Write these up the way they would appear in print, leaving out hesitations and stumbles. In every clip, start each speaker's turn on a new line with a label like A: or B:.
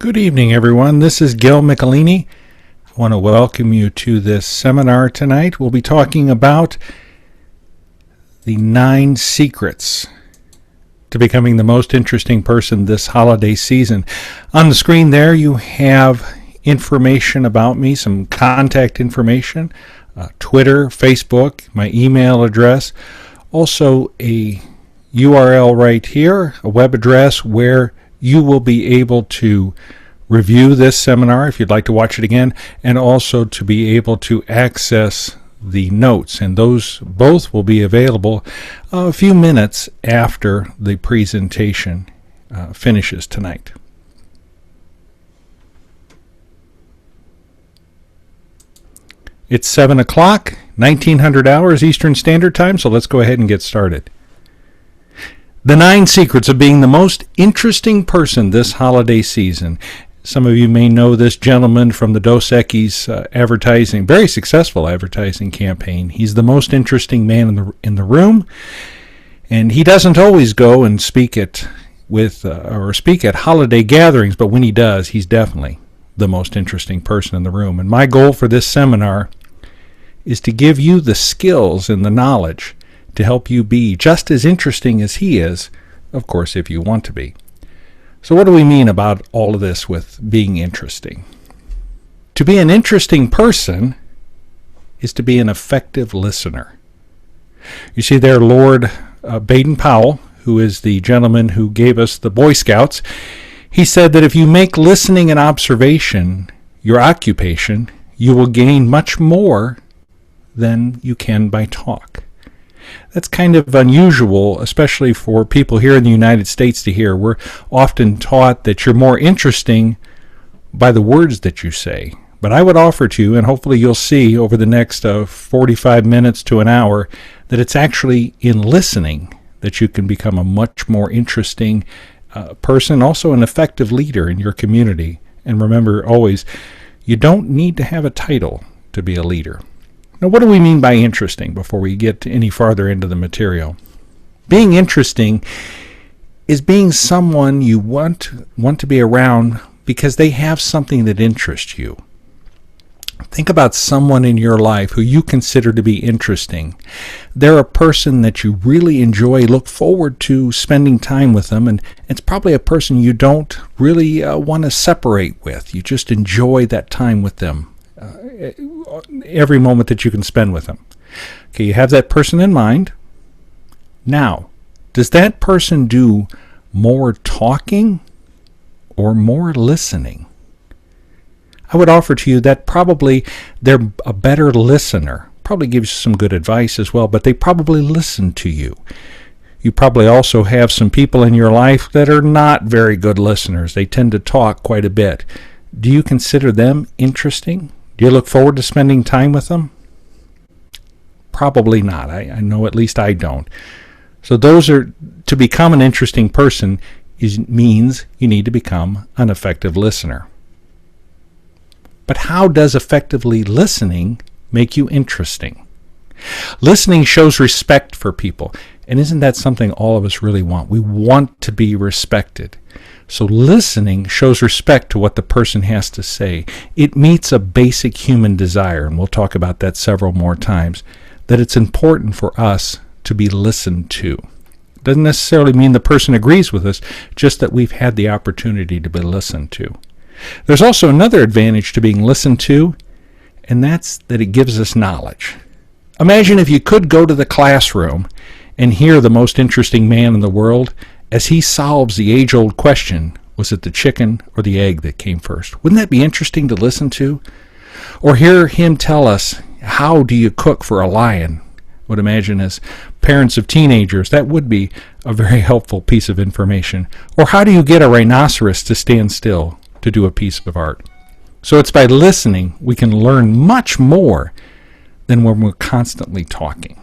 A: Good evening, everyone. This is Gil Michelini. I want to welcome you to this seminar tonight. We'll be talking about the 9 secrets to becoming the most interesting person this holiday season. On the screen there, you have information about me, some contact information, Twitter, Facebook, my email address, also a URL right here, a web address where you will be able to review this seminar if you'd like to watch it again, and also to be able to access the notes. And those both will be available a few minutes after the presentation finishes tonight. It's 7 o'clock, 1900 hours Eastern Standard Time, so let's go ahead and get started. The 9 secrets of being the most interesting person this holiday season. Some of you may know this gentleman from the Dos Equis advertising, very successful advertising campaign. He's the most interesting man in the room, and he doesn't always go and speak at holiday gatherings, but when he does, he's definitely the most interesting person in the room. And my goal for this seminar is to give you the skills and the knowledge to help you be just as interesting as he is, of course, if you want to be. So what do we mean about all of this with being interesting? To be an interesting person is to be an effective listener. You see there, Lord Baden-Powell, who is the gentleman who gave us the Boy Scouts, he said that if you make listening and observation your occupation, you will gain much more than you can by talk. That's kind of unusual, especially for people here in the United States to hear. We're often taught that you're more interesting by the words that you say. But I would offer to you, and hopefully you'll see over the next 45 minutes to an hour, that it's actually in listening that you can become a much more interesting person, also an effective leader in your community. And remember always, you don't need to have a title to be a leader. Now, what do we mean by interesting before we get any farther into the material? Being interesting is being someone you want to be around because they have something that interests you. Think about someone in your life who you consider to be interesting. They're a person that you really enjoy, look forward to spending time with them, and it's probably a person you don't really want to separate with. You just enjoy that time with them. Every moment that you can spend with them. Okay, you have that person in mind. Now, does that person do more talking or more listening? I would offer to you that probably they're a better listener. Probably gives you some good advice as well, but they probably listen to you. You probably also have some people in your life that are not very good listeners. They tend to talk quite a bit. Do you consider them interesting? Do you look forward to spending time with them? Probably not. I know at least I don't. So to become an interesting person means you need to become an effective listener. But how does effectively listening make you interesting? Listening shows respect for people. And isn't that something all of us really want? We want to be respected. So listening shows respect to what the person has to say. It meets a basic human desire, and we'll talk about that several more times, that it's important for us to be listened to. Doesn't necessarily mean the person agrees with us, just that we've had the opportunity to be listened to. There's also another advantage to being listened to, and that's that it gives us knowledge. Imagine if you could go to the classroom and hear the most interesting man in the world as he solves the age-old question, was it the chicken or the egg that came first? Wouldn't that be interesting to listen to? Or hear him tell us, how do you cook for a lion? I would imagine as parents of teenagers, that would be a very helpful piece of information. Or how do you get a rhinoceros to stand still to do a piece of art? So it's by listening we can learn much more than when we're constantly talking.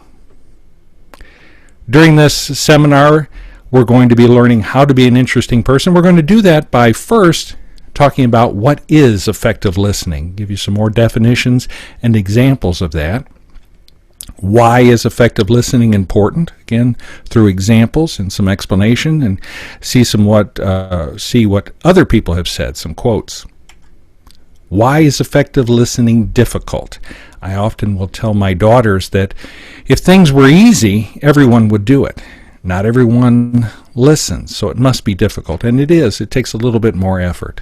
A: During this seminar, we're going to be learning how to be an interesting person. We're going to do that by first talking about what is effective listening, give you some more definitions and examples of that. Why is effective listening important? Again, through examples and some explanation, and see what other people have said, some quotes. Why is effective listening difficult? I often will tell my daughters that if things were easy, everyone would do it. Not everyone listens, so it must be difficult, and it is. It takes a little bit more effort.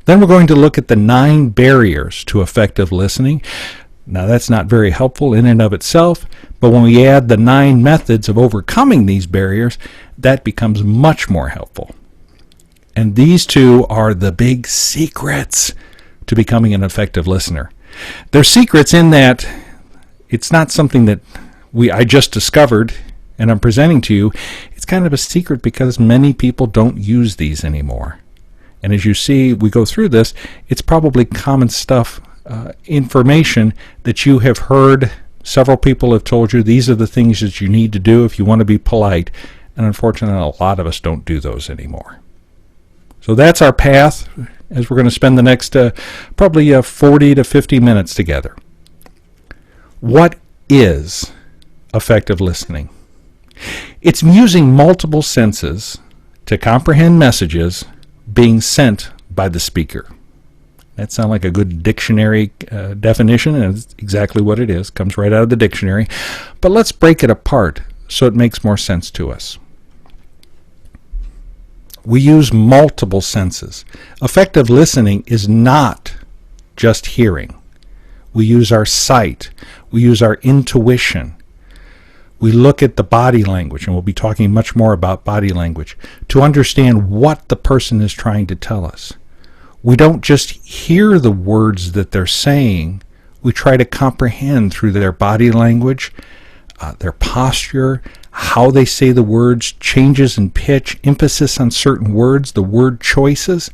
A: Then we're going to look at the 9 barriers to effective listening. Now, that's not very helpful in and of itself, but when we add the 9 methods of overcoming these barriers, that becomes much more helpful. And these 2 are the big secrets to becoming an effective listener. They're secrets in that it's not something that I just discovered and I'm presenting to you. It's kind of a secret because many people don't use these anymore. And as you see, we go through this, it's probably common stuff, information that you have heard. Several people have told you these are the things that you need to do if you want to be polite. And unfortunately, a lot of us don't do those anymore. So that's our path as we're going to spend the next probably 40 to 50 minutes together. What is effective listening? It's using multiple senses to comprehend messages being sent by the speaker. That sounds like a good dictionary definition, and it's exactly what it is. It comes right out of the dictionary. But let's break it apart so it makes more sense to us. We use multiple senses. Effective listening is not just hearing. We use our sight. We use our intuition. We look at the body language, and we'll be talking much more about body language, to understand what the person is trying to tell us. We don't just hear the words that they're saying. We try to comprehend through their body language, their posture, how they say the words, changes in pitch, emphasis on certain words, the word choices.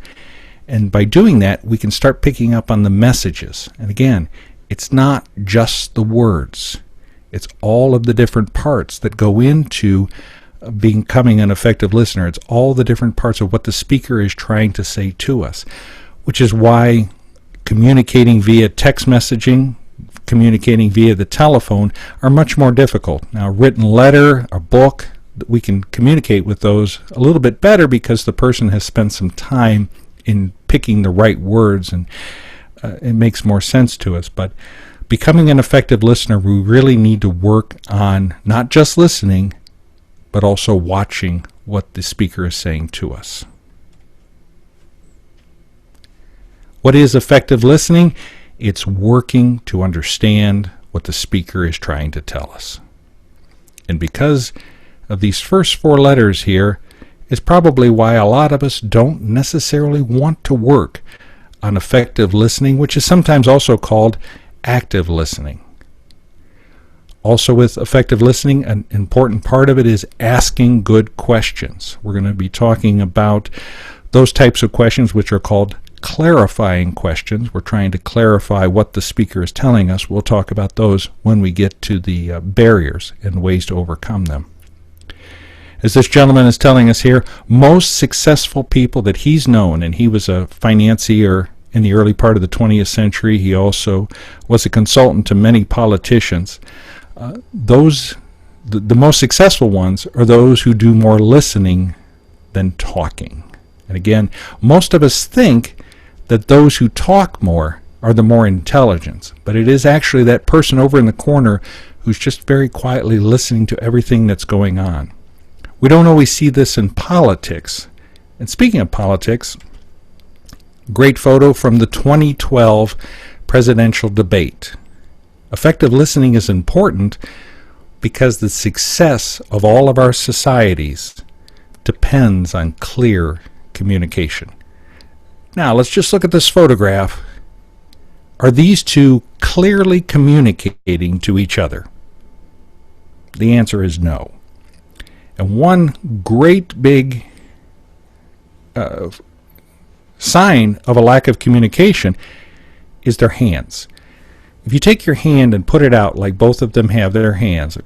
A: And by doing that, we can start picking up on the messages. And again, it's not just the words. It's all of the different parts that go into becoming an effective listener. It's all the different parts of what the speaker is trying to say to us, which is why communicating via text messaging, communicating via the telephone are much more difficult. Now, a written letter, a book, we can communicate with those a little bit better because the person has spent some time in picking the right words, and it makes more sense to us. But becoming an effective listener, we really need to work on not just listening, but also watching what the speaker is saying to us. What is effective listening? It's working to understand what the speaker is trying to tell us. And because of these first 4 letters here, is probably why a lot of us don't necessarily want to work on effective listening, which is sometimes also called active listening. Also with effective listening, an important part of it is asking good questions. We're going to be talking about those types of questions which are called clarifying questions. We're trying to clarify what the speaker is telling us. We'll talk about those when we get to the barriers and ways to overcome them. As this gentleman is telling us here, most successful people that he's known, and he was a financier in the early part of the 20th century. He also was a consultant to many politicians. The most successful ones are those who do more listening than talking. And again, most of us think that those who talk more are the more intelligent, but it is actually that person over in the corner who's just very quietly listening to everything that's going on. We don't always see this in politics. And speaking of politics, great photo from the 2012 presidential debate. Effective listening is important because the success of all of our societies depends on clear communication. Now, let's just look at this photograph. Are these 2 clearly communicating to each other? The answer is no. And one great big sign of a lack of communication is their hands. If you take your hand and put it out like both of them have their hands,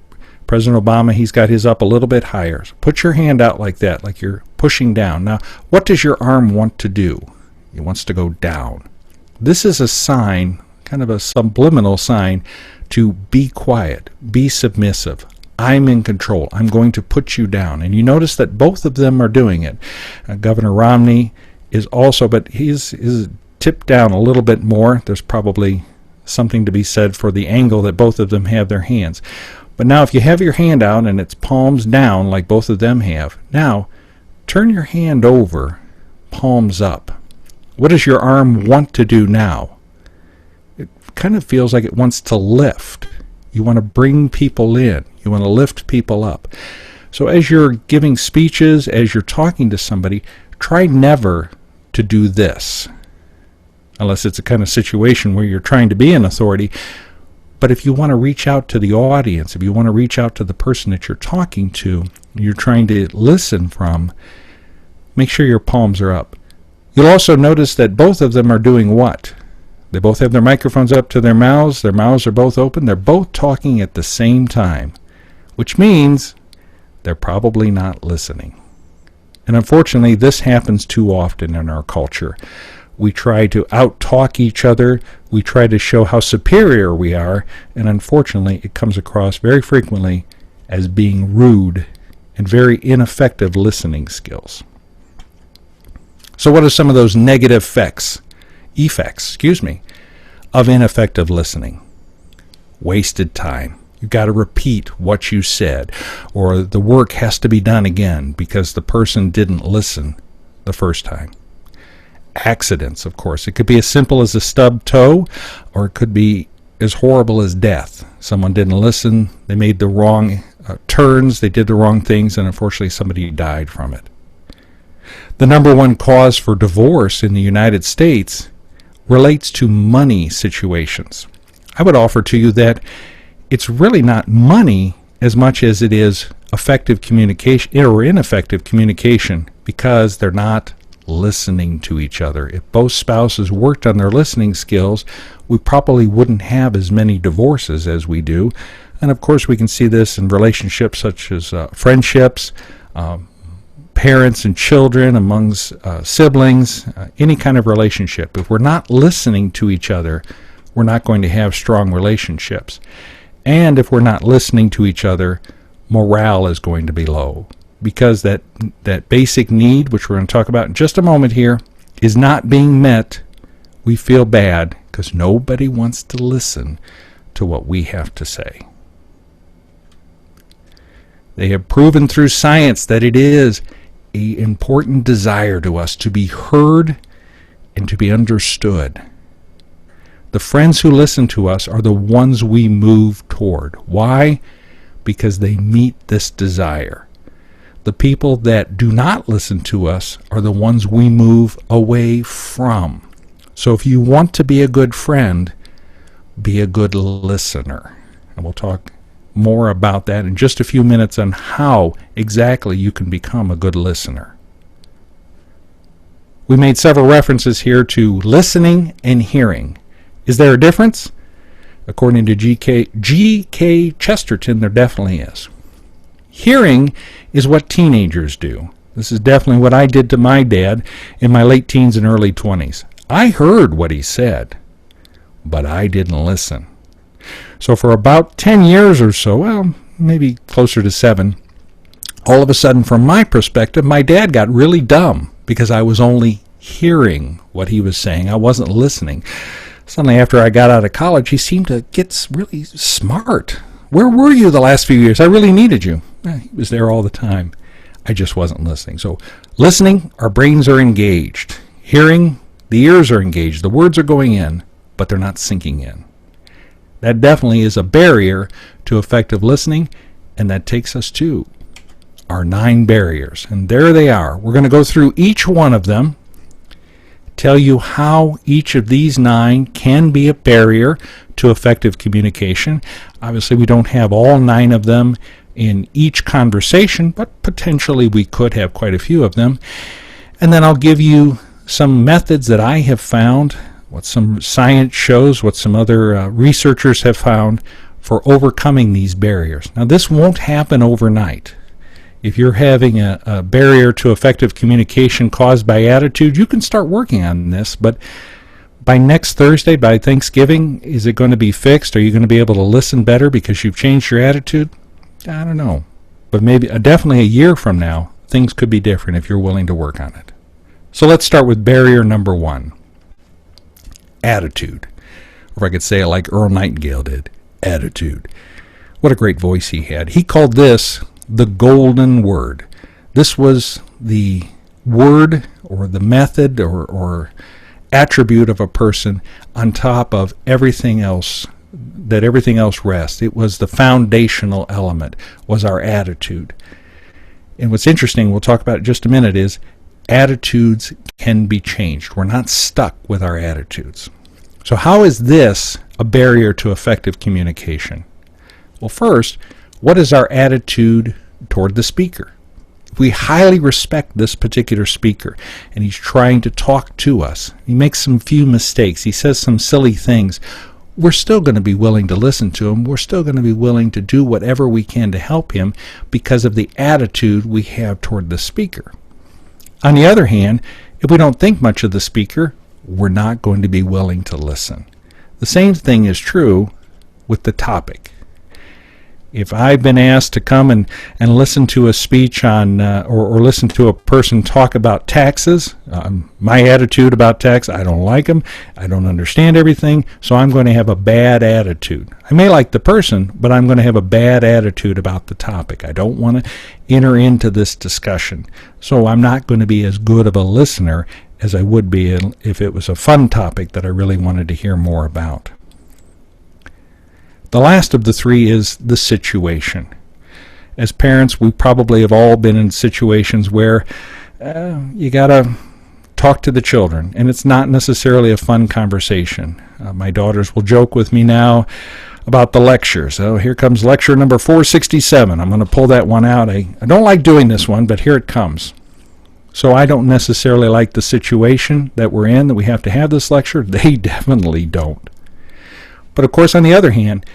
A: President Obama, he's got his up a little bit higher. So put your hand out like that, like you're pushing down. Now, what does your arm want to do? It wants to go down. This is a sign, kind of a subliminal sign, to be quiet, be submissive. I'm in control. I'm going to put you down. And you notice that both of them are doing it. Governor Romney is also, but he's tipped down a little bit more. There's probably something to be said for the angle that both of them have their hands. But now if you have your hand out and it's palms down like both of them have, now turn your hand over, palms up. What does your arm want to do now? It kind of feels like it wants to lift. You want to bring people in. You want to lift people up. So as you're giving speeches, as you're talking to somebody, try never to do this, unless it's a kind of situation where you're trying to be an authority. But if you want to reach out to the audience, if you want to reach out to the person that you're talking to, you're trying to listen from, make sure your palms are up. You'll also notice that both of them are doing what? They both have their microphones up to their mouths are both open, they're both talking at the same time, which means they're probably not listening. And unfortunately, this happens too often in our culture. We try to out-talk each other, we try to show how superior we are, and unfortunately, it comes across very frequently as being rude and very ineffective listening skills. So what are some of those negative effects of ineffective listening? Wasted time. You've got to repeat what you said, or the work has to be done again because the person didn't listen the first time. Accidents, of course. It could be as simple as a stubbed toe, or it could be as horrible as death. Someone didn't listen, they made the wrong turns, they did the wrong things, and unfortunately somebody died from it. The number one cause for divorce in the United States relates to money situations. I would offer to you that it's really not money as much as it is effective communication or ineffective communication, because they're not listening to each other. If both spouses worked on their listening skills, we probably wouldn't have as many divorces as we do. And of course we can see this in relationships such as friendships, parents and children, amongst siblings, any kind of relationship. If we're not listening to each other, we're not going to have strong relationships. And if we're not listening to each other, morale is going to be low, because that basic need, which we're going to talk about in just a moment here, is not being met. We feel bad because nobody wants to listen to what we have to say. They have proven through science that it is an important desire to us to be heard and to be understood. The friends who listen to us are the ones we move toward. Why? Because they meet this desire. The people that do not listen to us are the ones we move away from. So if you want to be a good friend, be a good listener. And we'll talk more about that in just a few minutes on how exactly you can become a good listener. We made several references here to listening and hearing. Is there a difference? According to G.K. Chesterton, there definitely is. Hearing is what teenagers do. This is definitely what I did to my dad in my late teens and early 20s. I heard what he said, but I didn't listen. So for about 10 years or so, well, maybe closer to 7, all of a sudden, from my perspective, my dad got really dumb because I was only hearing what he was saying. I wasn't listening. Suddenly, after I got out of college, he seemed to get really smart. Where were you the last few years? I really needed you. He was there all the time. I just wasn't listening. So listening, our brains are engaged. Hearing, the ears are engaged. The words are going in, but they're not sinking in. That definitely is a barrier to effective listening, and that takes us to our 9 barriers. And there they are. We're going to go through each one of them, tell you how each of these 9 can be a barrier to effective communication. Obviously, we don't have all 9 of them in each conversation, but potentially we could have quite a few of them. And then I'll give you some methods that I have found, what some science shows, what some other researchers have found for overcoming these barriers. Now, this won't happen overnight. If you're having a barrier to effective communication caused by attitude, you can start working on this, but By next Thursday, by Thanksgiving, is it going to be fixed? Are you going to be able to listen better because you've changed your attitude? I don't know. But maybe definitely a year from now, things could be different if you're willing to work on it. So let's start with barrier number 1. Attitude. Or if I could say it like Earl Nightingale did, attitude. What a great voice he had. He called this the golden word. This was the word or the method or attribute of a person on top of everything else, that everything else rests. It was the foundational element, was our attitude. And what's interesting, we'll talk about it in just a minute, is attitudes can be changed. We're not stuck with our attitudes. So how is this a barrier to effective communication? Well, first, what is our attitude toward the speaker? If we highly respect this particular speaker and he's trying to talk to us, he makes some few mistakes, he says some silly things, we're still going to be willing to listen to him. We're still going to be willing to do whatever we can to help him because of the attitude we have toward the speaker. On the other hand, if we don't think much of the speaker, we're not going to be willing to listen. The same thing is true with the topic. If I've been asked to come and listen to a speech on or listen to a person talk about taxes, my attitude about tax, I don't like them, I don't understand everything, so I'm going to have a bad attitude. I may like the person, but I'm going to have a bad attitude about the topic. I don't want to enter into this discussion, so I'm not going to be as good of a listener as I would be if it was a fun topic that I really wanted to hear more about. The last of the three is the situation. As parents, we probably have all been in situations where you got to talk to the children, and it's not necessarily a fun conversation. My daughters will joke with me now about the lectures. Oh, here comes lecture number 467. I'm going to pull that one out. I don't like doing this one, but here it comes. So I don't necessarily like the situation that we're in, that we have to have this lecture. They definitely don't. But of course, on the other hand,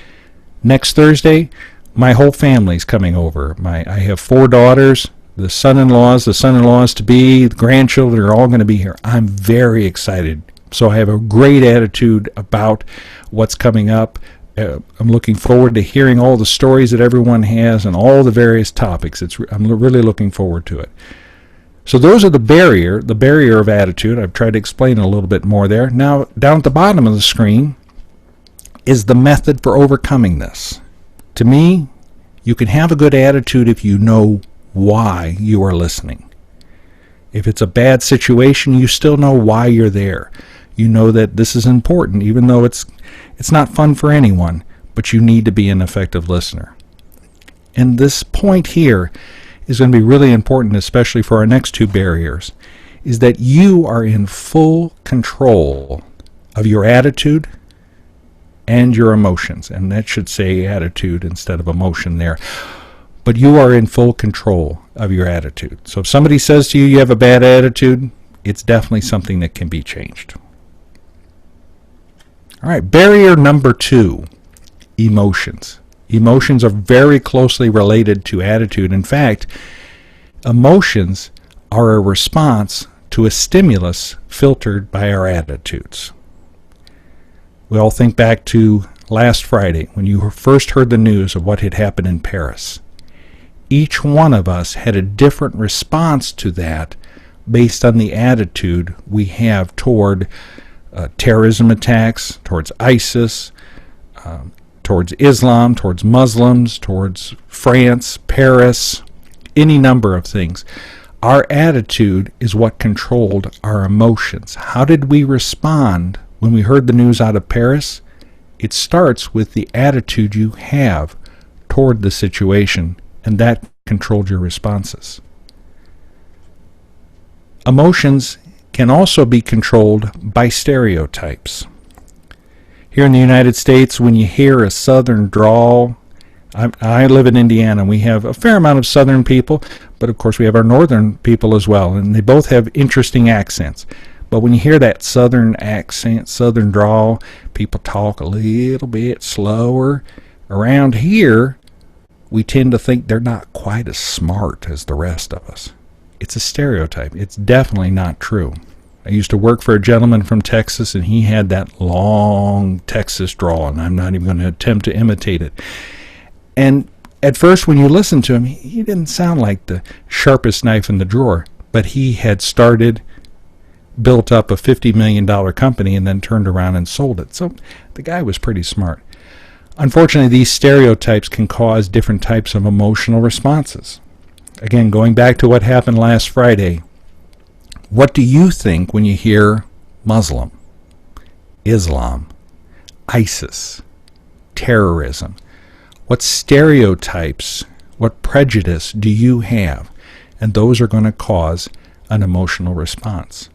A: next Thursday, my whole family's coming over. I have 4 daughters, the son-in-laws to be, the grandchildren are all going to be here. I'm very excited. So I have a great attitude about what's coming up. I'm looking forward to hearing all the stories that everyone has and all the various topics. I'm really looking forward to it. So those are the barrier of attitude. I've tried to explain it a little bit more there. Now, down at the bottom of the screen is the method for overcoming this. To me, you can have a good attitude if you know why you are listening. If it's a bad situation, you still know why you're there. You know that this is important, even though it's not fun for anyone, but you need to be an effective listener. And this point here is going to be really important, especially for our next 2 barriers, is that you are in full control of your attitude and your emotions. And that should say attitude instead of emotion there. But you are in full control of your attitude. So if somebody says to you you have a bad attitude, it's definitely something that can be changed. All right, barrier number 2, emotions. Emotions are very closely related to attitude. In fact, emotions are a response to a stimulus filtered by our attitudes. We all think back to last Friday when you first heard the news of what had happened in Paris. Each one of us had a different response to that based on the attitude we have toward terrorism attacks, towards ISIS, towards Islam, towards Muslims, towards France, Paris, any number of things. Our attitude is what controlled our emotions. How did we respond when we heard the news out of Paris? It starts with the attitude you have toward the situation, and that controlled your responses. Emotions can also be controlled by stereotypes. Here in the United States, when you hear a southern drawl, I live in Indiana, and we have a fair amount of southern people, but of course we have our northern people as well, and they both have interesting accents. But when you hear that southern accent, southern drawl, people talk a little bit slower. Around here, we tend to think they're not quite as smart as the rest of us. It's a stereotype. It's definitely not true. I used to work for a gentleman from Texas, and he had that long Texas drawl, and I'm not even going to attempt to imitate it. And at first, when you listen to him, he didn't sound like the sharpest knife in the drawer, but he had built up a $50 million company and then turned around and sold it. So the guy was pretty smart. Unfortunately, these stereotypes can cause different types of emotional responses. Again, going back to what happened last Friday, what do you think when you hear Muslim, Islam, ISIS, terrorism? What stereotypes, what prejudice do you have? And those are going to cause an emotional response.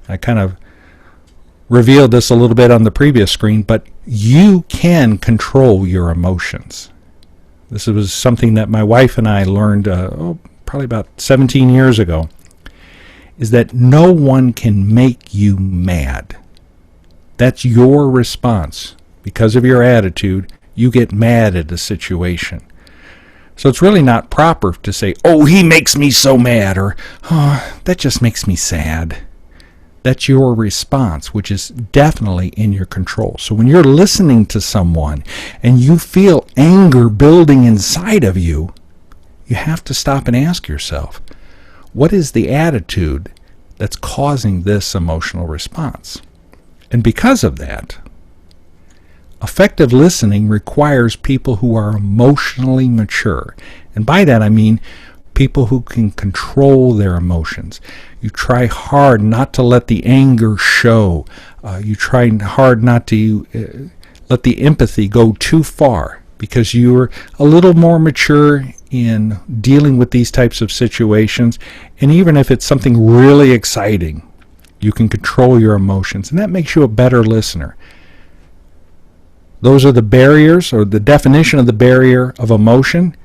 A: I kind of revealed this a little bit on the previous screen, but you can control your emotions. This was something that my wife and I learned probably about 17 years ago, is that no one can make you mad. That's your response. Because of your attitude, you get mad at a situation. So it's really not proper to say, oh, he makes me so mad, or, oh, that just makes me sad. That's your response, which is definitely in your control. So when you're listening to someone and you feel anger building inside of you, you have to stop and ask yourself, what is the attitude that's causing this emotional response? And because of that, effective listening requires people who are emotionally mature. And by that I mean people who can control their emotions. You try hard not to let the anger show. You try hard not to let the empathy go too far, because you're a little more mature in dealing with these types of situations. And even if it's something really exciting, you can control your emotions, and that makes you a better listener. Those are the barriers, or the definition of the barrier of emotion.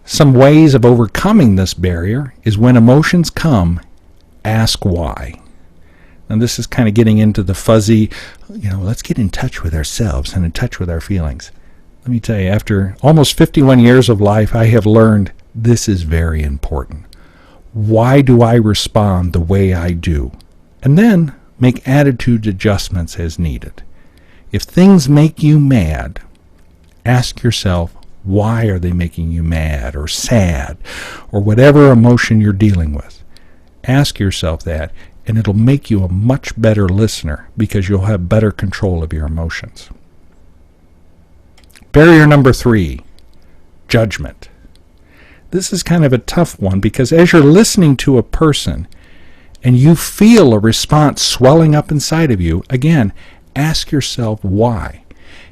A: Some ways of overcoming this barrier is when emotions come, ask why. And this is kind of getting into the fuzzy, let's get in touch with ourselves and in touch with our feelings. Let me tell you, after almost 51 years of life, I have learned this is very important. Why do I respond the way I do? And then make attitude adjustments as needed. If things make you mad, ask yourself, why are they making you mad or sad or whatever emotion you're dealing with? Ask yourself that, and it'll make you a much better listener because you'll have better control of your emotions. Barrier number 3, judgment. This is kind of a tough one because as you're listening to a person and you feel a response swelling up inside of you, again, ask yourself why.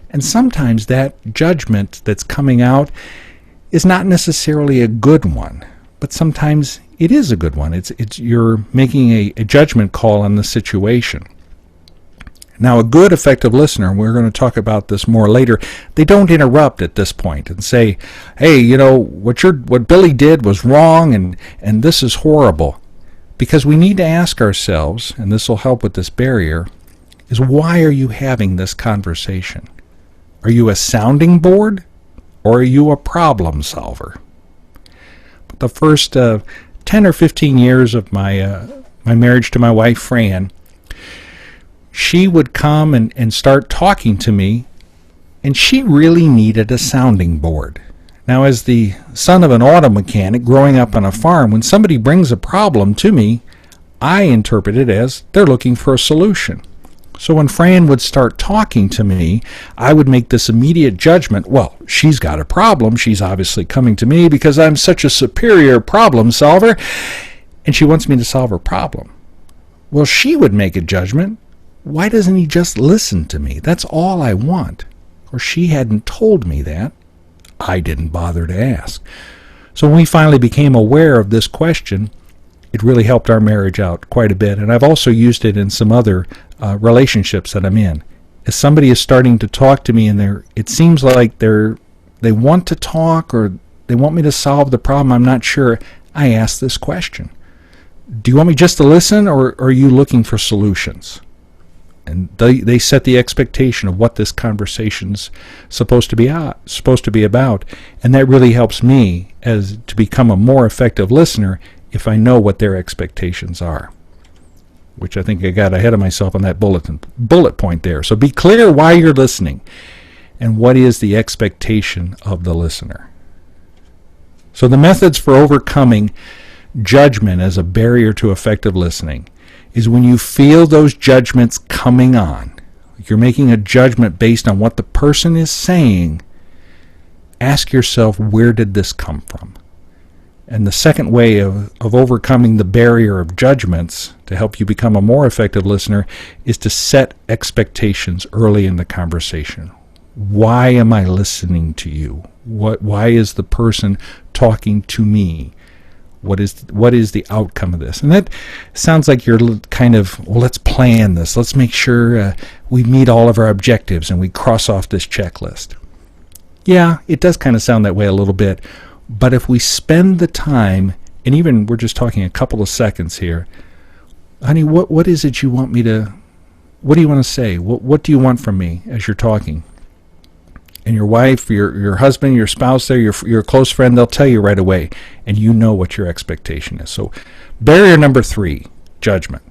A: And sometimes that judgment that's coming out is not necessarily a good one, but sometimes it is a good one. It's you're making a judgment call on the situation. Now, a good, effective listener, and we're going to talk about this more later, they don't interrupt at this point and say, hey, what Billy did was wrong and this is horrible. Because we need to ask ourselves, and this will help with this barrier, is why are you having this conversation? Are you a sounding board or are you a problem solver? But the first 10 or 15 years of my marriage to my wife, Fran, she would come and start talking to me, and she really needed a sounding board. Now, as the son of an auto mechanic growing up on a farm, when somebody brings a problem to me, I interpret it as they're looking for a solution. So when Fran would start talking to me, I would make this immediate judgment, well, she's got a problem. She's obviously coming to me because I'm such a superior problem solver, and she wants me to solve her problem. Well, she would make a judgment. Why doesn't he just listen to me? That's all I want. Or she hadn't told me that. I didn't bother to ask. So when we finally became aware of this question, it really helped our marriage out quite a bit. And I've also used it in some other relationships that I'm in. If somebody is starting to talk to me and it seems like they want to talk or they want me to solve the problem, I'm not sure, I ask this question. Do you want me just to listen, or are you looking for solutions? And they set the expectation of what this conversation's supposed to be about, and that really helps me to become a more effective listener if I know what their expectations are. which I think I got ahead of myself on that bullet point there. So be clear why you're listening and what is the expectation of the listener. So the methods for overcoming judgment as a barrier to effective listening is when you feel those judgments coming on. You're making a judgment based on what the person is saying. Ask yourself, where did this come from? And the second way of overcoming the barrier of judgments to help you become a more effective listener is to set expectations early in the conversation. Why am I listening to you? Why is the person talking to me? What is the outcome of this? And that sounds like you're kind of, well, let's plan this. Let's make sure we meet all of our objectives and we cross off this checklist. Yeah, it does kind of sound that way a little bit. But if we spend the time, and even we're just talking a couple of seconds here, honey, what is it you want me to, what do you want to say? What do you want from me as you're talking? And your wife, your husband, your spouse there, your close friend, they'll tell you right away, and you know what your expectation is. So barrier number 3, judgment.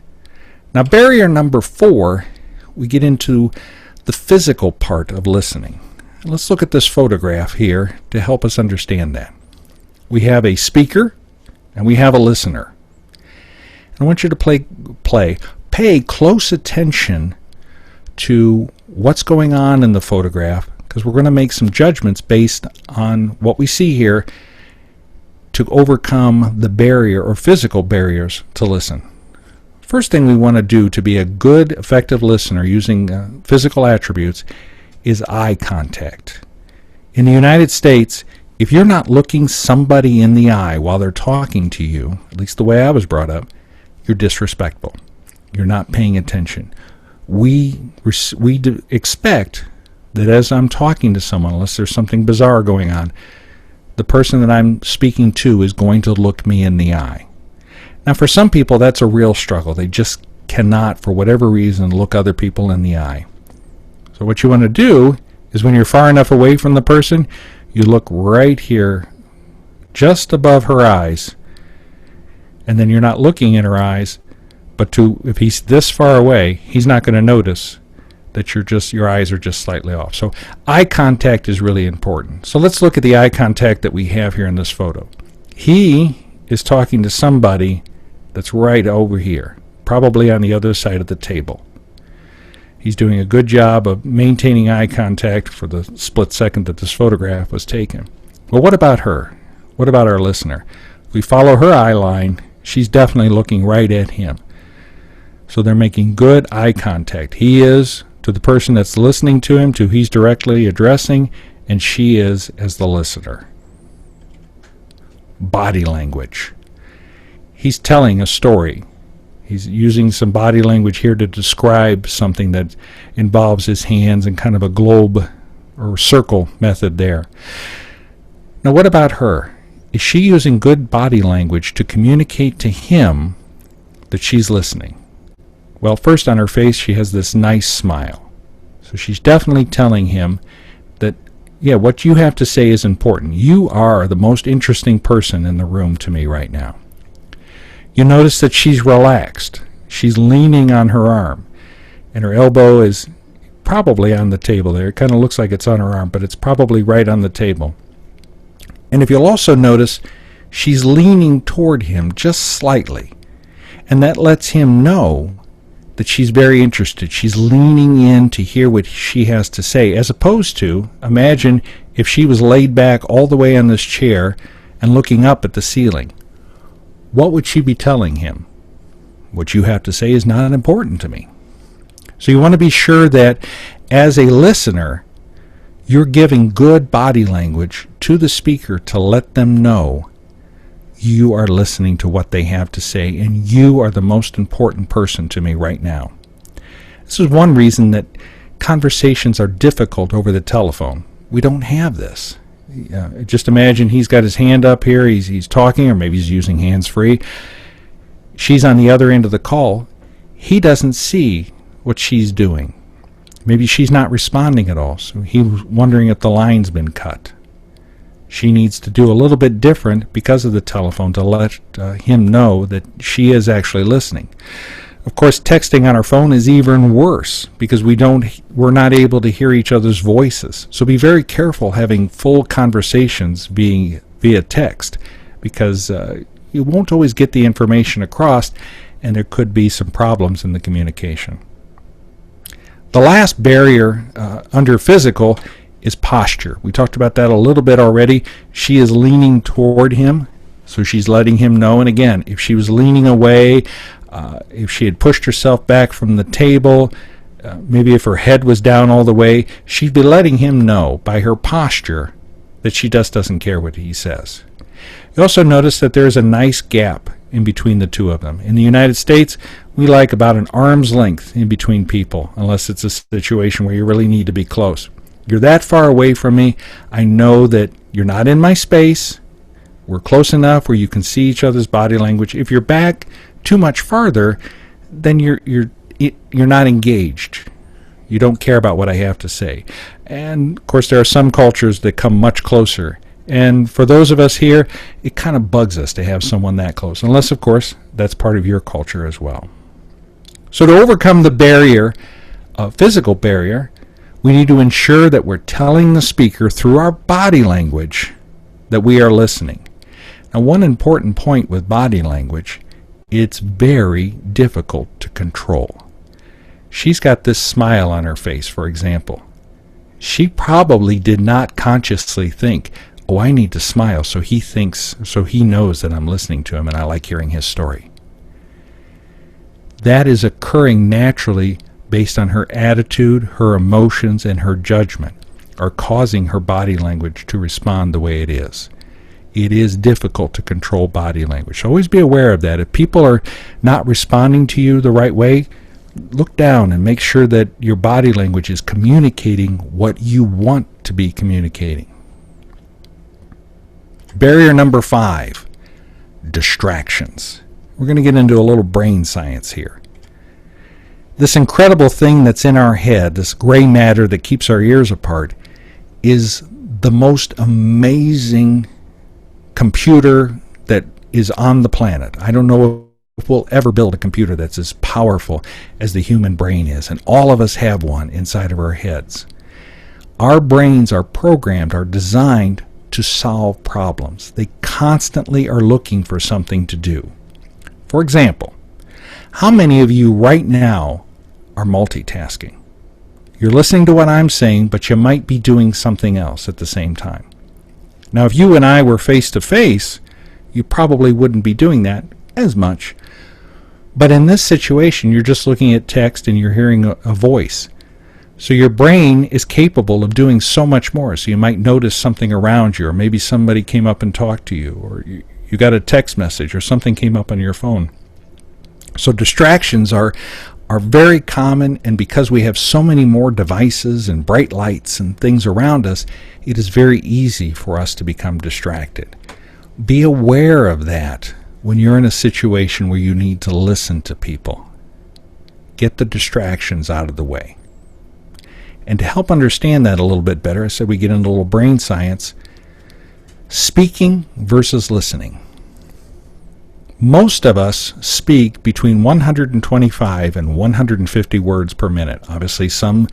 A: Now barrier number 4, we get into the physical part of listening. Let's look at this photograph here to help us understand that. We have a speaker and we have a listener. I want you to pay close attention to what's going on in the photograph, because we're going to make some judgments based on what we see here to overcome the barrier or physical barriers to listen. First thing we want to do to be a good, effective listener using physical attributes is eye contact. In the United States, if you're not looking somebody in the eye while they're talking to you, at least the way I was brought up, you're disrespectful. You're not paying attention. We expect that as I'm talking to someone, unless there's something bizarre going on, the person that I'm speaking to is going to look me in the eye. Now, for some people, that's a real struggle. They just cannot, for whatever reason, look other people in the eye. So what you want to do is when you're far enough away from the person, you look right here, just above her eyes, and then you're not looking in her eyes, but if he's this far away, he's not going to notice that your eyes are just slightly off. So eye contact is really important. So let's look at the eye contact that we have here in this photo. He is talking to somebody that's right over here, probably on the other side of the table. He's doing a good job of maintaining eye contact for the split second that this photograph was taken. Well, what about her? What about our listener? If we follow her eye line, she's definitely looking right at him. So they're making good eye contact. He is to the person that's listening to him, to who he's directly addressing, and she is as the listener. Body language. He's telling a story. He's using some body language here to describe something that involves his hands and kind of a globe or circle method there. Now, what about her? Is she using good body language to communicate to him that she's listening? Well, first on her face, she has this nice smile. So she's definitely telling him that, yeah, what you have to say is important. You are the most interesting person in the room to me right now. You notice that she's relaxed. She's leaning on her arm, and her elbow is probably on the table there. It kind of looks like it's on her arm, but it's probably right on the table. And if you'll also notice, she's leaning toward him just slightly, and that lets him know that she's very interested. She's leaning in to hear what she has to say, as opposed to, imagine if she was laid back all the way on this chair and looking up at the ceiling. What would she be telling him? What you have to say is not important to me. So you want to be sure that as a listener, you're giving good body language to the speaker to let them know you are listening to what they have to say, and you are the most important person to me right now. This is one reason that conversations are difficult over the telephone. We don't have this. Just imagine he's got his hand up here, he's talking, or maybe he's using hands-free. She's on the other end of the call. He doesn't see what she's doing. Maybe she's not responding at all, so he's wondering if the line's been cut. She needs to do a little bit different because of the telephone to let him know that she is actually listening. Of course, texting on our phone is even worse because we're not able to hear each other's voices. So be very careful having full conversations being via text, because you won't always get the information across, and there could be some problems in the communication. The last barrier under physical is posture. We talked about that a little bit already. She is leaning toward him, so she's letting him know. And again, if she was leaning away, if she had pushed herself back from the table, maybe if her head was down all the way, she'd be letting him know by her posture that she just doesn't care what he says. You also notice that there is a nice gap in between the two of them. In the United States, we like about an arm's length in between people, unless it's a situation where you really need to be close. You're that far away from me, I know that you're not in my space. We're close enough where you can see each other's body language. If you're back too much farther, then you're not engaged. You don't care about what I have to say. And of course, there are some cultures that come much closer. And for those of us here, it kind of bugs us to have someone that close, unless, of course, that's part of your culture as well. So to overcome the barrier, physical barrier, we need to ensure that we're telling the speaker through our body language that we are listening. Now, one important point with body language, it's very difficult to control. She's got this smile on her face, for example. She probably did not consciously think, oh, I need to smile so he knows that I'm listening to him and I like hearing his story. That is occurring naturally based on her attitude, her emotions, and her judgment are causing her body language to respond the way it is. It is difficult to control body language. So always be aware of that. If people are not responding to you the right way, look down and make sure that your body language is communicating what you want to be communicating. Barrier number 5, distractions. We're going to get into a little brain science here. This incredible thing that's in our head, this gray matter that keeps our ears apart, is the most amazing computer that is on the planet. I don't know if we'll ever build a computer that's as powerful as the human brain is, and all of us have one inside of our heads. Our brains are programmed, are designed to solve problems. They constantly are looking for something to do. For example, how many of you right now are multitasking? You're listening to what I'm saying, but you might be doing something else at the same time. Now, if you and I were face to face, you probably wouldn't be doing that as much. But in this situation, you're just looking at text and you're hearing a voice. So your brain is capable of doing so much more. So you might notice something around you, or maybe somebody came up and talked to you, or you got a text message, or something came up on your phone. So distractions are very common, and because we have so many more devices and bright lights and things around us, it is very easy for us to become distracted. Be aware of that when you're in a situation where you need to listen to people. Get the distractions out of the way. And to help understand that a little bit better, I said we get into a little brain science. Speaking versus listening. Most of us speak between 125 and 150 words per minute. Obviously, some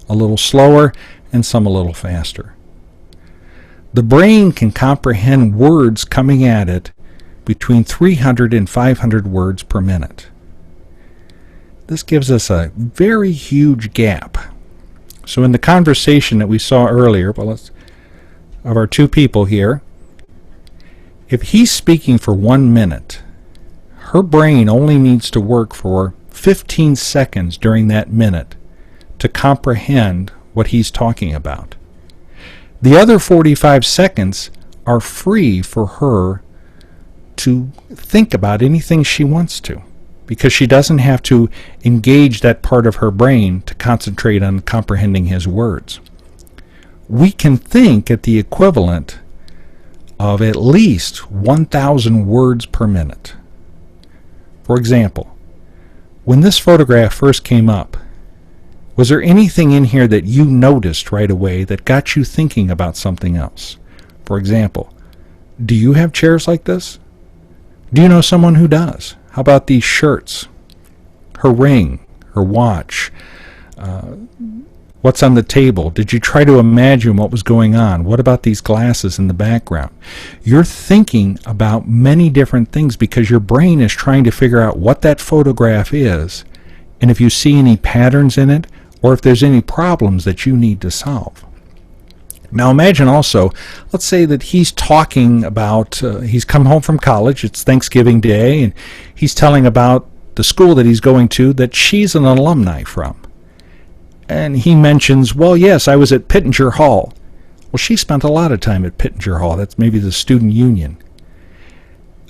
A: a little slower and some a little faster. The brain can comprehend words coming at it between 300 and 500 words per minute. This gives us a very huge gap. So in the conversation that we saw earlier, of our two people here, if he's speaking for 1 minute, her brain only needs to work for 15 seconds during that minute to comprehend what he's talking about. The other 45 seconds are free for her to think about anything she wants to, because she doesn't have to engage that part of her brain to concentrate on comprehending his words. We can think at the equivalent of at least 1,000 words per minute. For example, when this photograph first came up, was there anything in here that you noticed right away that got you thinking about something else? For example, do you have chairs like this? Do you know someone who does? How about these shirts? her ring, her watch, what's on the table? Did you try to imagine what was going on? What about these glasses in the background? You're thinking about many different things because your brain is trying to figure out what that photograph is, and if you see any patterns in it, or if there's any problems that you need to solve. Now imagine also, let's say that he's talking about, he's come home from college, it's Thanksgiving Day, and he's telling about the school that he's going to that she's an alumni from. And he mentions, well, yes, I was at Pittenger Hall. Well, she spent a lot of time at Pittenger Hall. That's maybe the student union.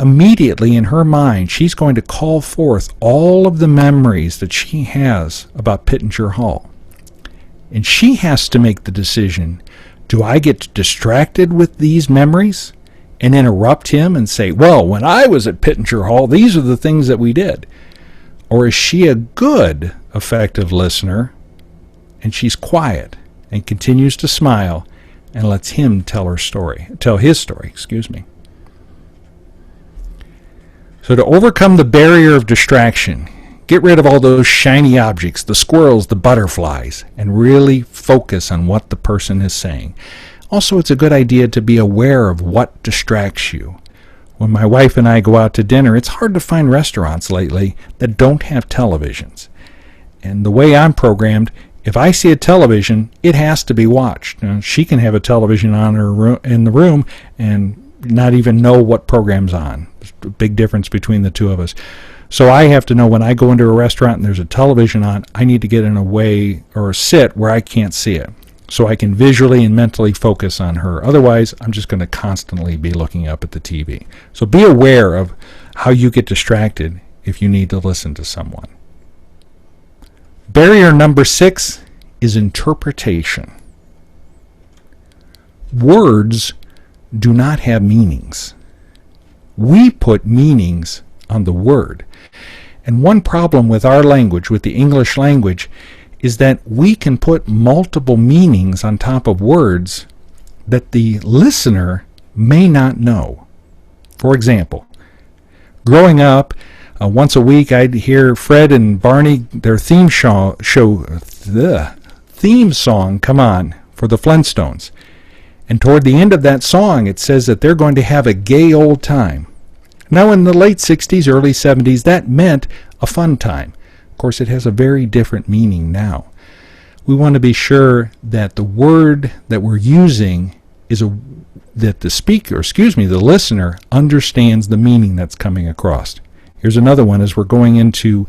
A: Immediately in her mind, she's going to call forth all of the memories that she has about Pittenger Hall. And she has to make the decision, do I get distracted with these memories and interrupt him and say, well, when I was at Pittenger Hall, these are the things that we did? Or is she a good, effective listener, and she's quiet and continues to smile and lets him tell his story? So to overcome the barrier of distraction, get rid of all those shiny objects, the squirrels, the butterflies, and really focus on what the person is saying. Also, it's a good idea to be aware of what distracts you. When my wife and I go out to dinner, it's hard to find restaurants lately that don't have televisions. And the way I'm programmed, if I see a television, it has to be watched. Now, she can have a television on in the room and not even know what program's on. There's a big difference between the two of us. So I have to know when I go into a restaurant and there's a television on, I need to get in a way or sit where I can't see it, so I can visually and mentally focus on her. Otherwise, I'm just going to constantly be looking up at the TV. So be aware of how you get distracted if you need to listen to someone. Barrier number 6 is interpretation. Words do not have meanings. We put meanings on the word. And one problem with our language, with the English language, is that we can put multiple meanings on top of words that the listener may not know. For example, growing up, once a week I'd hear Fred and Barney, their theme song come on for the Flintstones. And toward the end of that song, it says that they're going to have a gay old time. Now, in the late 60s, early 70s, that meant a fun time. Of course, it has a very different meaning now. We want to be sure that the word that we're using is that the listener understands the meaning that's coming across. Here's another one. As we're going into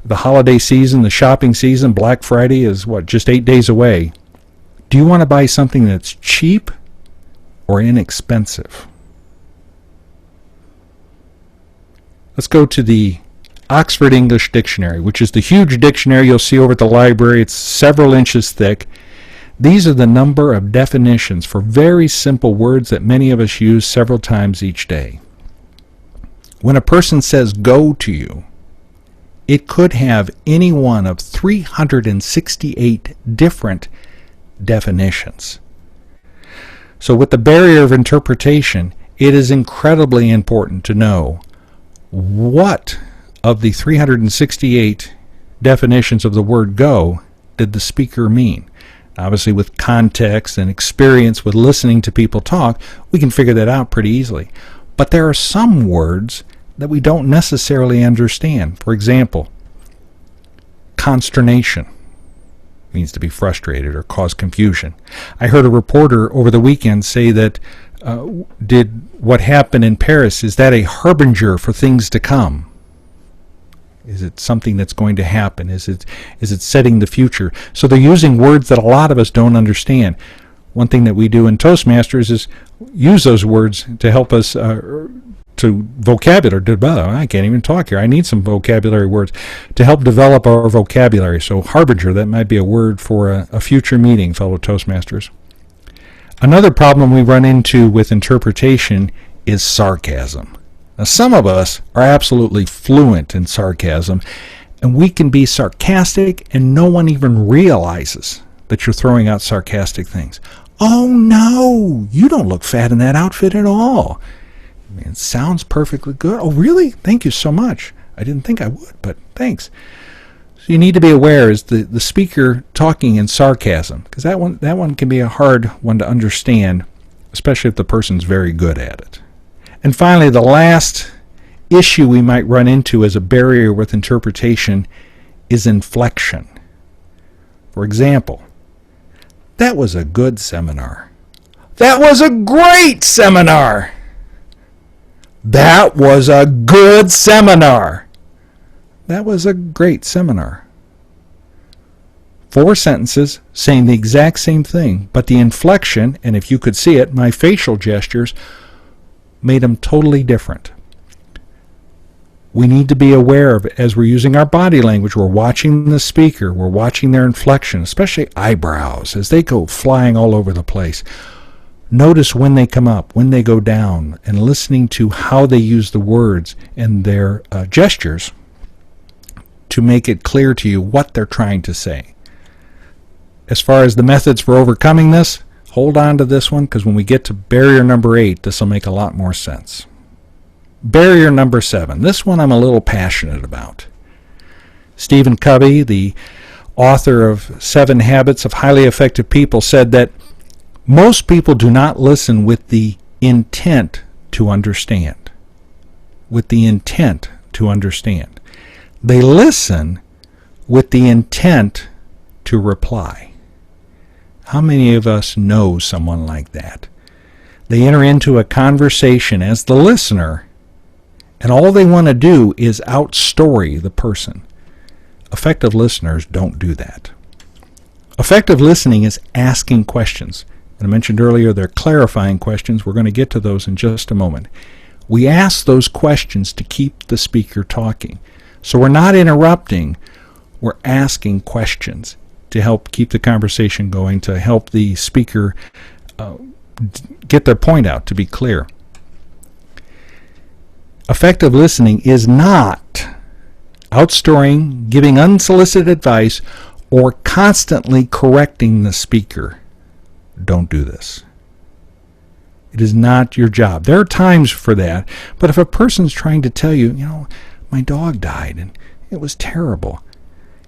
A: the holiday season, the shopping season, Black Friday is just 8 days away. Do you want to buy something that's cheap or inexpensive? Let's go to the Oxford English Dictionary, which is the huge dictionary you'll see over at the library. It's several inches thick. These are the number of definitions for very simple words that many of us use several times each day. When a person says go to you, it could have any one of 368 different definitions. So with the barrier of interpretation, it is incredibly important to know what of the 368 definitions of the word go did the speaker mean. Obviously, with context and experience with listening to people talk, we can figure that out pretty easily. But there are some words that we don't necessarily understand. For example, consternation means to be frustrated or cause confusion. I heard a reporter over the weekend say that did what happened in Paris, is that a harbinger for things to come? Is it something that's going to happen? Is it setting the future? So they're using words that a lot of us don't understand. One thing that we do in Toastmasters is use those words to help us to vocabulary. I can't even talk here. I need some vocabulary words to help develop our vocabulary. So harbinger, that might be a word for a future meeting, fellow Toastmasters. Another problem we run into with interpretation is sarcasm. Now, some of us are absolutely fluent in sarcasm, and we can be sarcastic and no one even realizes that you're throwing out sarcastic things. Oh no, you don't look fat in that outfit at all. I mean, it sounds perfectly good. Oh really? Thank you so much. I didn't think I would, but thanks. So you need to be aware, is the speaker talking in sarcasm? Because that one can be a hard one to understand, especially if the person's very good at it. And finally, the last issue we might run into as a barrier with interpretation is inflection. For example, that was a good seminar. That was a great seminar. That was a good seminar. That was a great seminar. 4 sentences saying the exact same thing, but the inflection, and if you could see it, my facial gestures made them totally different. We need to be aware of, as we're using our body language, we're watching the speaker, we're watching their inflection, especially eyebrows, as they go flying all over the place. Notice when they come up, when they go down, and listening to how they use the words and their gestures to make it clear to you what they're trying to say. As far as the methods for overcoming this, hold on to this one, because when we get to barrier number 8, this will make a lot more sense. Barrier number 7. This one I'm a little passionate about. Stephen Covey, the author of 7 Habits of Highly Effective People, said that most people do not listen with the intent to understand. With the intent to understand. They listen with the intent to reply. How many of us know someone like that? They enter into a conversation as the listener, and all they want to do is outstory the person. Effective listeners don't do that. Effective listening is asking questions. And I mentioned earlier they're clarifying questions. We're going to get to those in just a moment. We ask those questions to keep the speaker talking. So we're not interrupting, we're asking questions to help keep the conversation going, to help the speaker get their point out, to be clear. Effective listening is not outstorying, giving unsolicited advice, or constantly correcting the speaker. Don't do this. It is not your job. There are times for that, but if a person's trying to tell you, my dog died and it was terrible,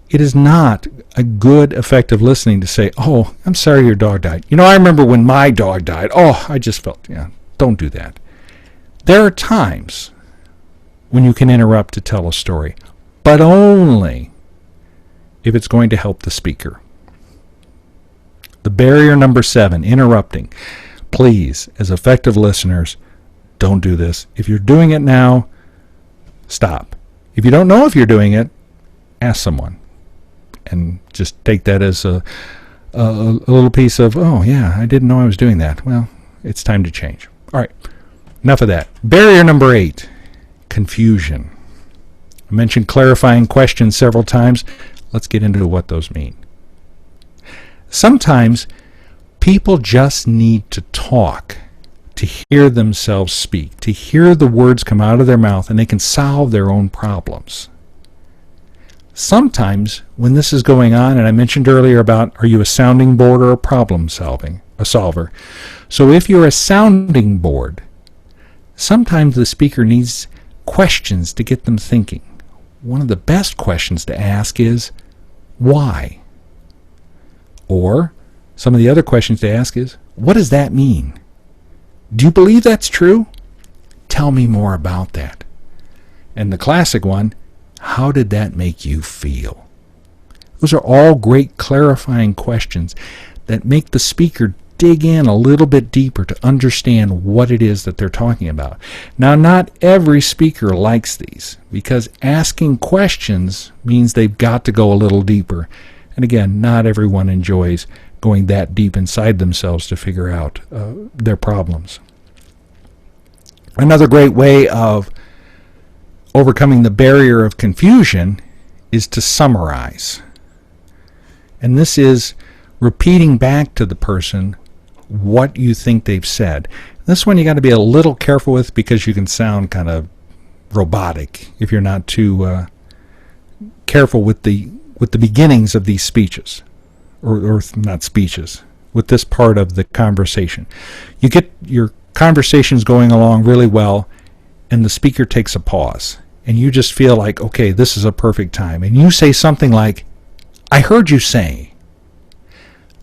A: it is not a good, effective listening to say, oh, I'm sorry your dog died. I remember when my dog died. Oh, I just felt, don't do that. There are times when you can interrupt to tell a story, but only if it's going to help the speaker. The barrier number 7, interrupting. Please, as effective listeners, don't do this. If you're doing it now, stop. If you don't know if you're doing it, ask someone. And just take that as a little piece of, oh yeah, I didn't know I was doing that. Well, it's time to change. All right, enough of that. Barrier number 8, confusion. I mentioned clarifying questions several times. Let's get into what those mean. Sometimes people just need to talk to hear themselves speak, to hear the words come out of their mouth, and they can solve their own problems. Sometimes when this is going on, and I mentioned earlier about, are you a sounding board or a solver? So if you're a sounding board, sometimes the speaker needs questions to get them thinking. One of the best questions to ask is, why? Or some of the other questions to ask is, what does that mean? Do you believe that's true? Tell me more about that. And the classic one, how did that make you feel? Those are all great clarifying questions that make the speaker dig in a little bit deeper to understand what it is that they're talking about. Now, not every speaker likes these, because asking questions means they've got to go a little deeper. And again, not everyone enjoys going that deep inside themselves to figure out their problems. Another great way of overcoming the barrier of confusion is to summarize. And this is repeating back to the person what you think they've said. This one you got to be a little careful with, because you can sound kind of robotic if you're not too careful with the beginnings of these speeches, or not speeches, with this part of the conversation. You get your conversations going along really well, and the speaker takes a pause. and you just feel like, okay, this is a perfect time, and you say something like, I heard you say.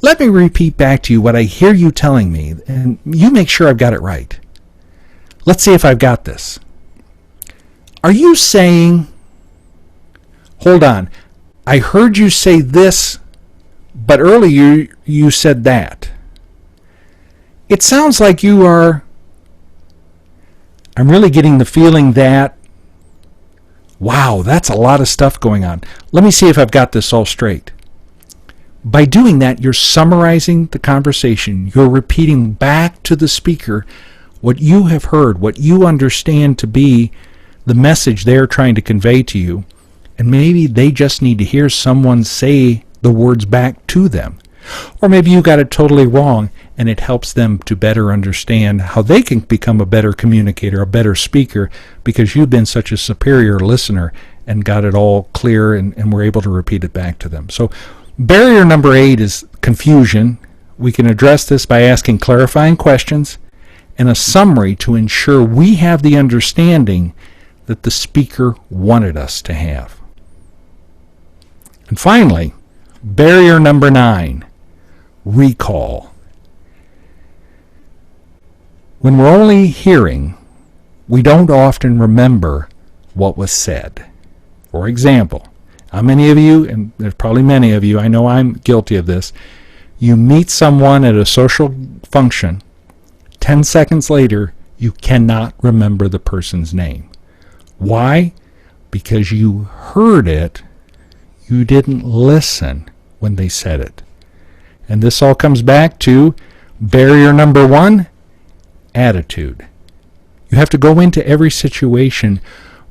A: Let me repeat back to you what I hear you telling me, and you make sure I've got it right. Let's see if I've got this. Are you saying, hold on, I heard you say this, but earlier you said that. It sounds like you are, I'm really getting the feeling that, wow, that's a lot of stuff going on. Let me see if I've got this all straight. By doing that, you're summarizing the conversation. You're repeating back to the speaker what you have heard, what you understand to be the message they're trying to convey to you. And maybe they just need to hear someone say the words back to them. Or maybe you got it totally wrong, and it helps them to better understand how they can become a better communicator, a better speaker, because you've been such a superior listener and got it all clear and were able to repeat it back to them. So barrier number 8 is confusion. We can address this by asking clarifying questions and a summary to ensure we have the understanding that the speaker wanted us to have. And finally, barrier number 9, recall. When we're only hearing, we don't often remember what was said. For example, how many of you, and there's probably many of you, I know I'm guilty of this, you meet someone at a social function, 10 seconds later, you cannot remember the person's name. Why? Because you heard it, you didn't listen when they said it. And this all comes back to barrier number 1, attitude. You have to go into every situation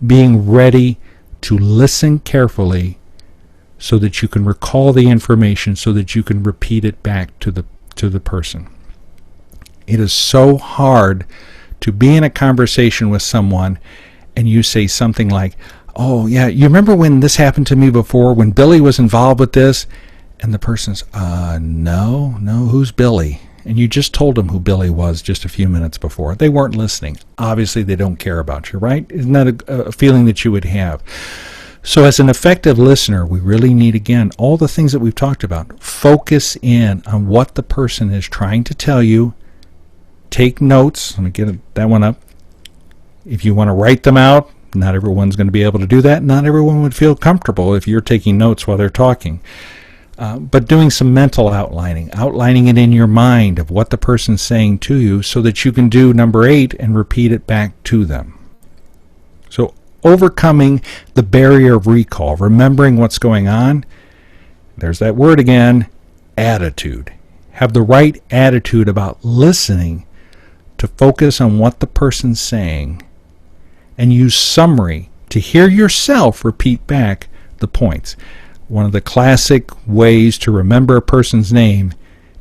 A: being ready to listen carefully so that you can recall the information, so that you can repeat it back to the person. It is so hard to be in a conversation with someone and you say something like, oh yeah, you remember when this happened to me before, when Billy was involved with this? And the person's, no, who's Billy? And you just told them who Billy was just a few minutes before. They weren't listening. Obviously, they don't care about you, right? Isn't that a feeling that you would have? So as an effective listener, we really need, again, all the things that we've talked about. Focus in on what the person is trying to tell you. Take notes. Let me get that one up. If you want to write them out, not everyone's going to be able to do that. Not everyone would feel comfortable if you're taking notes while they're talking. But doing some mental outlining it in your mind of what the person's saying to you so that you can do number 8 and repeat it back to them. So overcoming the barrier of recall, remembering what's going on, there's that word again, attitude. Have the right attitude about listening to focus on what the person's saying and use summary to hear yourself repeat back the points. One of the classic ways to remember a person's name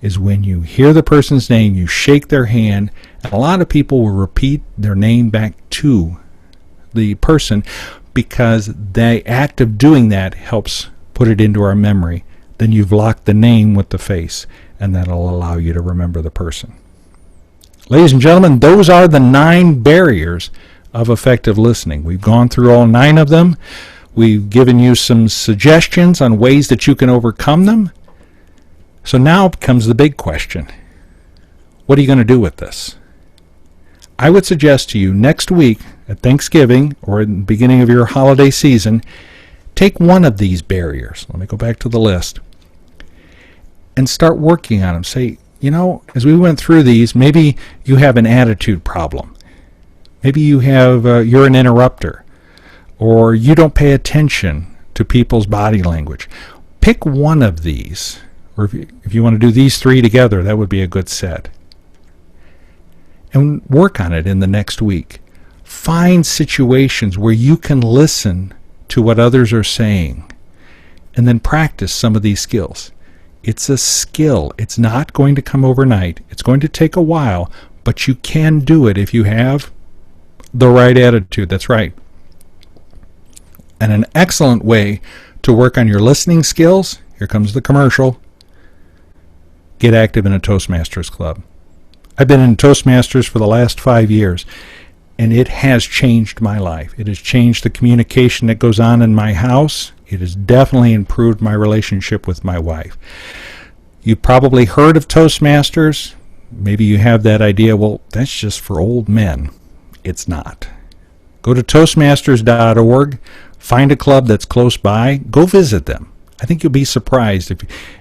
A: is when you hear the person's name, you shake their hand, and a lot of people will repeat their name back to the person because the act of doing that helps put it into our memory. Then you've locked the name with the face, and that'll allow you to remember the person. Ladies and gentlemen, those are the 9 barriers of effective listening. We've gone through all 9 of them. We've given you some suggestions on ways that you can overcome them. So now comes the big question. What are you going to do with this? I would suggest to you next week at Thanksgiving or at the beginning of your holiday season, take one of these barriers. Let me go back to the list. And start working on them. Say, as we went through these, maybe you have an attitude problem. Maybe you have you're an interrupter. Or you don't pay attention to people's body language. Pick one of these, or if you want to do these 3 together, that would be a good set. And work on it in the next week. Find situations where you can listen to what others are saying, and then practice some of these skills. It's a skill. It's not going to come overnight. It's going to take a while, but you can do it if you have the right attitude. That's right. And an excellent way to work on your listening skills, here comes the commercial, get active in a Toastmasters club. I've been in Toastmasters for the last 5 years. and it has changed my life. It has changed the communication that goes on in my house. It has definitely improved my relationship with my wife. You've probably heard of Toastmasters. Maybe you have that idea, well, that's just for old men. It's not. Go to Toastmasters.org, find a club that's close by, go visit them. I think you'll be surprised.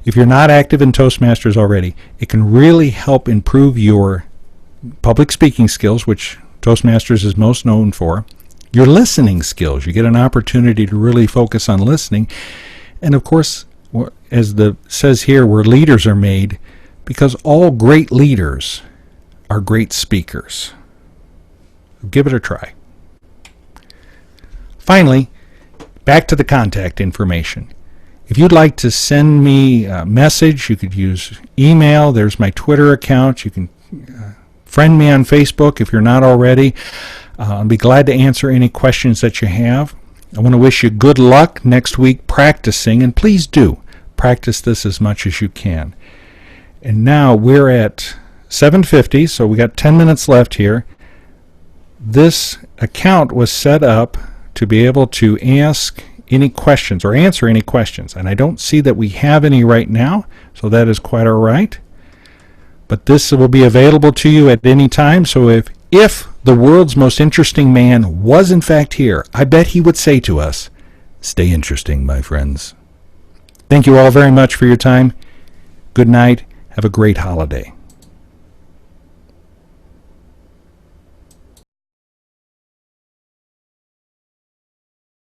A: If you're not active in Toastmasters already, it can really help improve your public speaking skills, which Toastmasters is most known for, your listening skills. You get an opportunity to really focus on listening. And of course, as the says here, where leaders are made, because all great leaders are great speakers. Give it a try. Finally, back to the contact information. If you'd like to send me a message, you could use email. There's my Twitter account. You can friend me on Facebook if you're not already. I'll be glad to answer any questions that you have. I want to wish you good luck next week practicing, and please do practice this as much as you can. And now we're at 7:50, so we got 10 minutes left here. This account was set up to be able to ask any questions or answer any questions, and I don't see that we have any right now, so that is quite all right. But this will be available to you at any time, so if the world's most interesting man was in fact here, I bet he would say to us, stay interesting, my friends. Thank you all very much for your time. Good night. Have a great holiday.